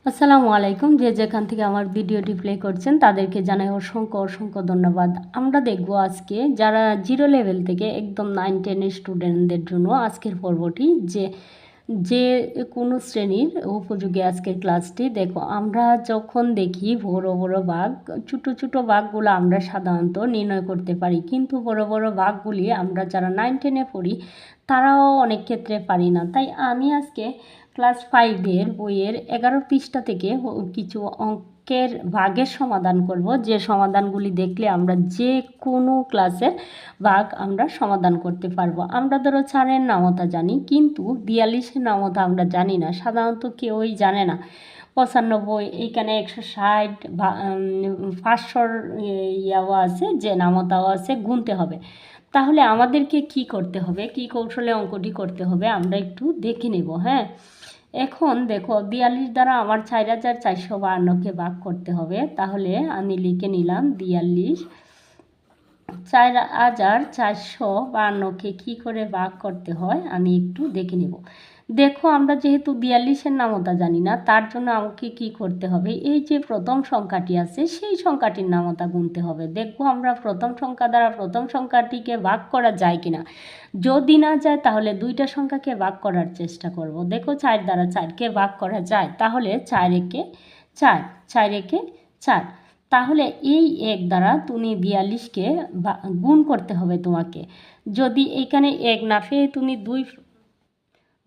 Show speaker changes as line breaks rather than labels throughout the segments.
আসসালামু আলাইকুম। যে যেখান থেকে আমার ভিডিওটি প্লে করছেন তাদেরকে জানাই অসংখ্য অসংখ্য ধন্যবাদ। আমরা দেখব আজকে যারা জিরো লেভেল থেকে একদম 9-10 স্টুডেন্টদের জন্য আজকের পর্বটি যে যে কোনো শ্রেণীর উপযোগী আজকের ক্লাসটি। দেখো, আমরা যখন দেখি বড় বড় বাঘ, ছোটো ছোটো বাঘগুলো আমরা সাধারণত নির্ণয় করতে পারি, কিন্তু বড় বড় বাঘগুলি আমরা যারা 9-10-এ পড়ি তারাও অনেক ক্ষেত্রে পারি না। তাই আমি আজকে ক্লাস 5-এর বইয়ের 11 পৃষ্ঠা থেকে কিছু অঙ্কের ভাগের সমাধান করব, যে সমাধানগুলি দেখলে আমরা যে কোনো ক্লাসের ভাগ আমরা সমাধান করতে পারবো। আমরা ধরো 4-এর নামতা জানি, কিন্তু 42-এর নামতা আমরা জানি না, সাধারণত কেউই জানে না। 95, এইখানে 160, 500 ইয়াও আছে, যে নামতাও আছে, গুনতে হবে। তাহলে আমাদেরকে কি করতে হবে, কি কৌশলে অঙ্কটি করতে হবে আমরা একটু দেখে নেব। হ্যাঁ, এখন দেখো, 42 দ্বারা আমার 4452কে ভাগ করতে হবে। তাহলে আমি লিখে নিলাম 42 4452কে কী করে ভাগ করতে হয় আমি একটু দেখে নেব। দেখো, আমরা যেহেতু 42-এর নামতা জানি না, তার জন্য আমাকে কি করতে হবে, এই যে প্রথম সংখ্যাটি আছে সেই সংখ্যাটির নামতা গুনতে হবে। দেখবো আমরা প্রথম সংখ্যা দ্বারা প্রথম সংখ্যাটিকে ভাগ করা যায় কিনা। যদি না যায় তাহলে দুইটা সংখ্যাকে ভাগ করার চেষ্টা করব। দেখো, 4 দ্বারা 4কে ভাগ করা যায়, তাহলে 4 একে 4, 4 একে 4। তাহলে এই 1 দ্বারা তুমি 42কে গুণ করতে হবে তোমাকে। যদি এখানে 1 না পেয়ে তুমি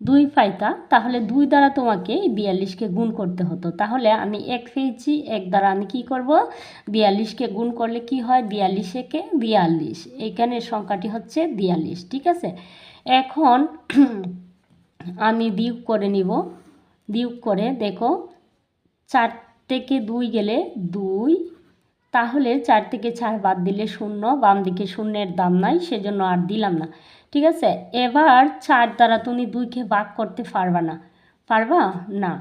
2 পাইতা, তাহলে 2 দ্বারা তোমাকে 42কে গুণ করতে হতো। তাহলে আমি 1 পেয়েছি, 1 দ্বারা আমি কি করব, 42কে গুণ করলে কি হয়, 42 একে 42, এইখানে সংখ্যাটি হচ্ছে 42। ঠিক আছে, এখন আমি বিয়োগ করে নিব। বিয়োগ করে দেখো, 4 থেকে 2 গেলে 2, তাহলে 4 থেকে 4 বাদ দিলে 0, বাম দিকে শূন্যের দাম নাই, সেজন্য আর দিলাম না। ঠিক আছে, এবার 4 দ্বারা তুমি 2কে ভাগ করতে পারবা না, পারবা না।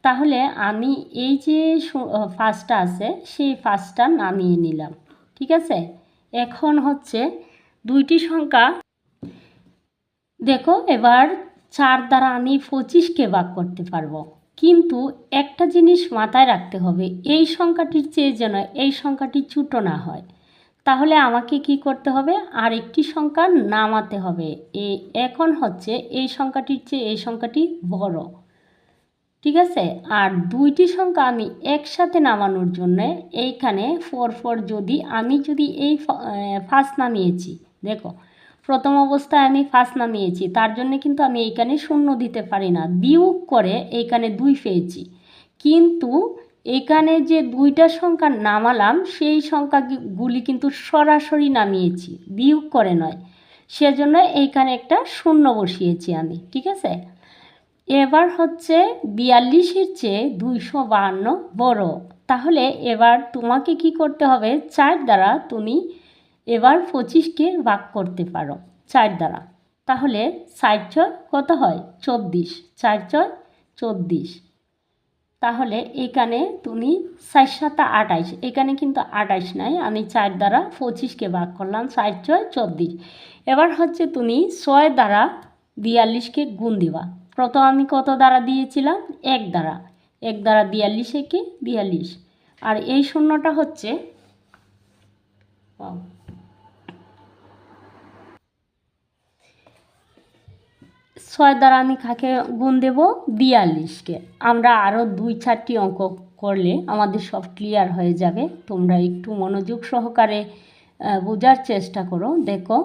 তাহলে আমি এই যে ফার্স্টটা আছে সেই ফার্স্টটা নামিয়ে নিলাম। ঠিক আছে, এখন হচ্ছে দুইটি সংখ্যা। দেখো, এবার 4 দ্বারা আমি 25কে ভাগ করতে পারবো, কিন্তু একটা জিনিস মাথায় রাখতে হবে, এই সংখ্যাটির চেয়ে যেন এই সংখ্যাটি ছোটো না হয়। তাহলে আমাকে কি করতে হবে, আর একটি সংখ্যা নামাতে হবে। এখন হচ্ছে এই সংখ্যাটির চেয়ে এই সংখ্যাটি বড়। ঠিক আছে, আর দুইটি সংখ্যা আমি একসাথে নামানোর জন্য এইখানে 4 যদি এই ফার্স্ট নামিয়েছি, দেখো প্রথম অবস্থায় আমি ফার্স্ট নামিয়েছি, তার জন্য কিন্তু আমি এইখানে 0 দিতে পারি না, বিয়োগ করে এইখানে 2 পেয়েছি। কিন্তু এখানে যে দুইটা সংখ্যা নামালাম সেই সংখ্যাগুলি কিন্তু সরাসরি নামিয়েছি, বিয়োগ করে নয়, সেজন্য এইখানে একটা 0 বসিয়েছি আমি। ঠিক আছে, এবার হচ্ছে 42-এর চেয়ে 252 বড়। তাহলে এবার তোমাকে কি করতে হবে, 4 দ্বারা তুমি এবার 25কে ভাগ করতে পারো 4 দ্বারা। তাহলে 4 কত হয়, 24, 4 24। তাহলে এখানে তুমি 4 7 28, এখানে কিন্তু 28 নাই, আমি 4 দ্বারা 25কে ভাগ করলাম, 4 24। এবার হচ্ছে তুমি 6 দ্বারা 42কে গুণ দিবা। প্রথম আমি কত দ্বারা দিয়েছিলাম, 1 দ্বারা, 1 দ্বারা 42 একে 42, আর এই শূন্যটা হচ্ছে 6 দ্বারা আমি কাকে গুণ দেব, 42কে। আমরা আরও 2-4টি অঙ্ক করলে আমাদের সব ক্লিয়ার হয়ে যাবে, তোমরা একটু মনোযোগ সহকারে বোঝার চেষ্টা করো। দেখো,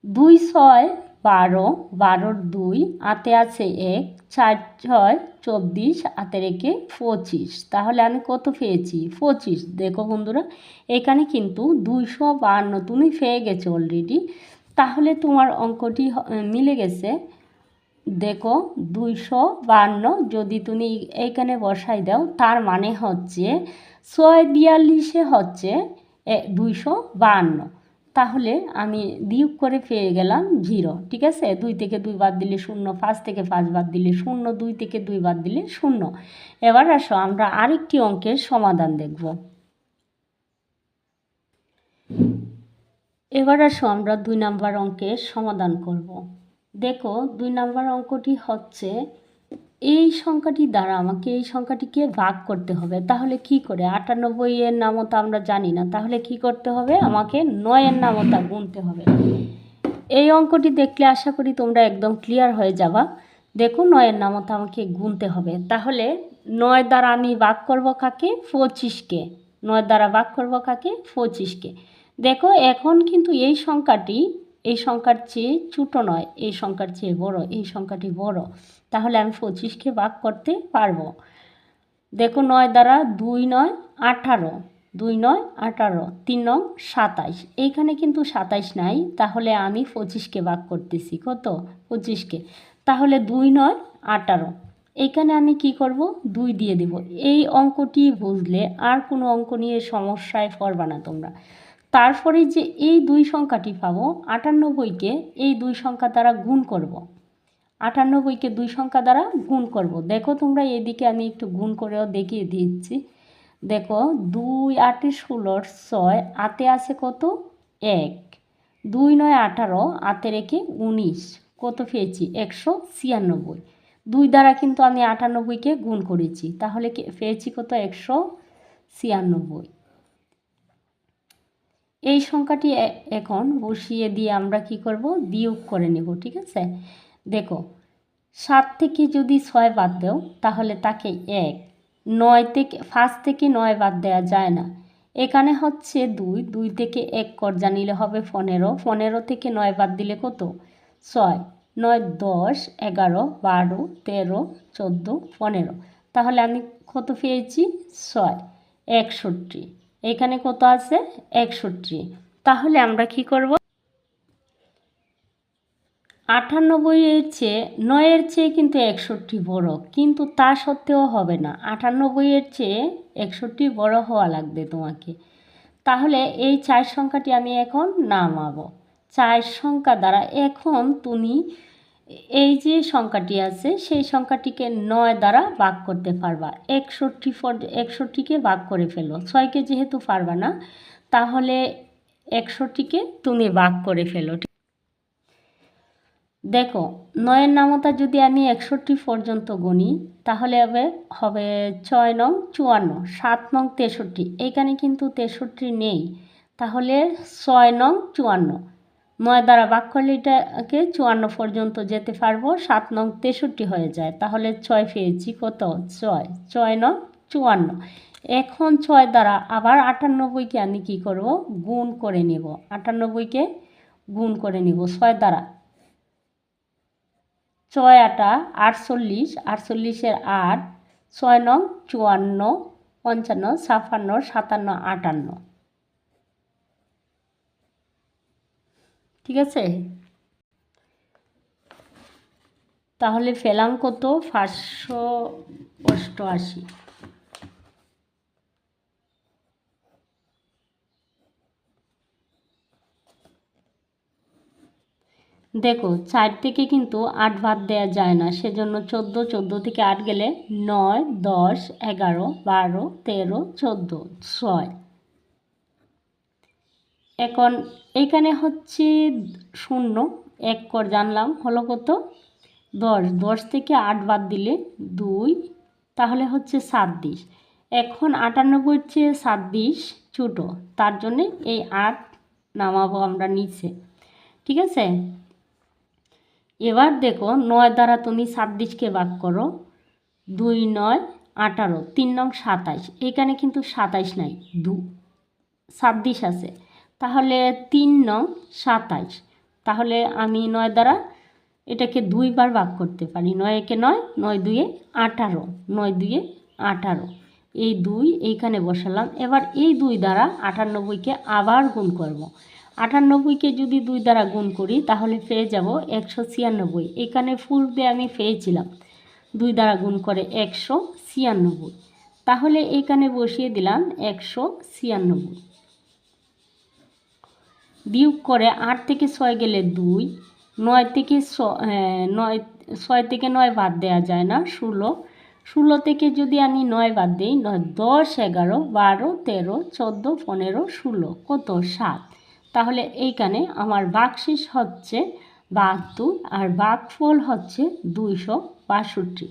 2 6 12, 12-র 2, হাতে আছে 1, 4 6 24, হাতে রেখে 25, তাহলে আমি কত পেয়েছি, 25। দেখো বন্ধুরা, এখানে কিন্তু 252 তুমি পেয়ে গেছো অলরেডি, তাহলে তোমার অঙ্কটি মিলে গেছে। দেখো, 252 যদি তুমি এইখানে বসাই দাও, তার মানে হচ্ছে 6 42 হচ্ছে 252। তাহলে আমি বিয়োগ করে পেয়ে গেলাম 0। ঠিক আছে, 2 থেকে 2 বাদ দিলে 0, 5 থেকে 5 বাদ দিলে 0, 2 থেকে 2 বাদ দিলে 0। এবার আসো আমরা আরেকটি অঙ্কের সমাধান দেখব। এবার আসো আমরা 2 নম্বর অঙ্কের সমাধান করব। দেখো, 2 নম্বর অঙ্কটি হচ্ছে এই সংখ্যাটি দ্বারা আমাকে এই সংখ্যাটিকে ভাগ করতে হবে। তাহলে কি করে? 98 এর নামতা আমরা জানি না, তাহলে কি করতে হবে? আমাকে 9 এর নামতা গুনতে হবে। এই অঙ্কটি দেখলে আশা করি তোমরা একদম ক্লিয়ার হয়ে যাবা। দেখো 9 এর নামতা আমাকে গুনতে হবে। তাহলে 9 দ্বারা আমি ভাগ করব কাকে? 25কে। 9 দ্বারা ভাগ করব কাকে? 25কে। দেখো এখন কিন্তু এই সংখ্যার চেয়ে ছোটো নয়, এই সংখ্যার চেয়ে বড়, এই সংখ্যাটি বড়। তাহলে আমি 25কে ভাগ করতে পারবো। দেখো 9 দ্বারা 2 9 18, 2 9 18, 3 9 27। এইখানে কিন্তু 27 নাই, তাহলে আমি 25কে ভাগ করতেছি কত? 25কে। তাহলে 2 9 18, এইখানে আমি কি করব? 2 দিয়ে দেব। এই অঙ্কটি বুঝলে আর কোনো অঙ্ক নিয়ে সমস্যায় পড়বা না তোমরা। তারপরে যে এই 2 সংখ্যাটি পাবো, 98কে এই 2 সংখ্যা দ্বারা গুণ করব। 98কে 2 সংখ্যা দ্বারা গুণ করব। দেখো তোমরা এদিকে আমি একটু গুণ করেও দেখিয়ে দিচ্ছি। দেখো 2 8 16 6, আতে আছে কত? 1, 2 9 18, আতে রেখে 19, কত পেয়েছি? 196। 2 দ্বারা কিন্তু আমি 98কে গুণ করেছি, তাহলে পেয়েছি কত? 196। এই সংখ্যাটি এখন বসিয়ে দিয়ে আমরা কি করব? বিয়োগ করে নেব, ঠিক আছে? দেখো 7 থেকে যদি 6 বাদ দাও তাহলে তাকে 1, 9 থেকে 5 থেকে 9 বাদ দেওয়া যায় না। এখানে হচ্ছে 2, 2 থেকে 1 কর্জা নিলে হবে 15, 15 থেকে 9 বাদ দিলে কত? 6, 9 10 11 12 13 14 15, তাহলে আমি কত পেয়েছি? 6, 61। এখানে কত আছে? 61। তাহলে আমরা কি করব? 98 চেয়ে 9 চেয়ে কিন্তু 61 বড়, কিন্তু তা সত্ত্বেও হবে না। 98 চেয়ে 61 বড় হওয়া লাগবে তোমাকে। তাহলে এই 4 সংখ্যাটি আমি এখন নামাবো। 4 সংখ্যা দ্বারা এখন তুমি এই যে সংখ্যাটি আছে সেই সংখ্যাটিকে 9 দ্বারা ভাগ করতে পারবা। 61কে ভাগ করে ফেলো। 6কে যেহেতু পারবা না, তাহলে 61কে তুমি ভাগ করে ফেলো। দেখো 9 নামতা যদি আমি 61 পর্যন্ত গুনি তাহলে হবে 6 9 54, 7 9 63। এইখানে কিন্তু 63 নেই, তাহলে 6 9 54। 9 দ্বারা ভাগ করলে এটাকে 54 পর্যন্ত যেতে পারবো। 7 9 63 হয়ে যায়, তাহলে 6 পেয়েছি কত? 6, 6 9 54। এখন 6 দ্বারা আবার 98কে আমি কি করব? গুণ করে নেব। 98কে গুণ করে নিব 6 দ্বারা। 6 8 48, 48-এর 8, 6 9 54, 55 56 57 58। ঠিক আছে? তাহলে পেলাম কত? 588। দেখো 4 থেকে কিন্তু 8 বাদ দেওয়া যায় না, সেজন্য 14, 14 থেকে 8 গেলে 9 10 11 12 13 14 6। এখন এইখানে হচ্ছে 0, 1 কর জানলাম, হলো কত? 10, 10 থেকে 8 বাদ দিলে 2, তাহলে হচ্ছে 26। এখন 98 চেয়ে 26 ছোটো, তার জন্যে এই 8 নামাবো আমরা নিচে। ঠিক আছে? এবার দেখো 9 দ্বারা তুমি 26কে ভাগ করো। 2 9 18, 3 9 27। এখানে কিন্তু 27 নাই, 26 আছে, তাহলে 3 9 27। তাহলে আমি 9 দ্বারা এটাকে 2 বার ভাগ করতে পারি। 9 একে 9, 9 2 18, 9 2 18। এই 2 এইখানে বসালাম। এবার এই 2 দ্বারা 98কে আবার গুণ করব। 98কে যদি 2 দ্বারা গুণ করি তাহলে পেয়ে যাব 196। এখানে ফুল দিয়ে আমি পেয়েছিলাম, 2 দ্বারা গুণ করে 196। তাহলে এখানে বসিয়ে দিলাম 196। বিয়োগ করে 8 থেকে 6 গেলে 2, 9 থেকে 6 থেকে 9 বাদ দেওয়া যায় না, 16। 16 থেকে যদি আমি 9 বাদ দিই, 9 10 11 12 13 14 15 16, কত? 7। তাহলে এইখানে আমার ভাগশেষ হচ্ছে 72 আর ভাগফল হচ্ছে 262।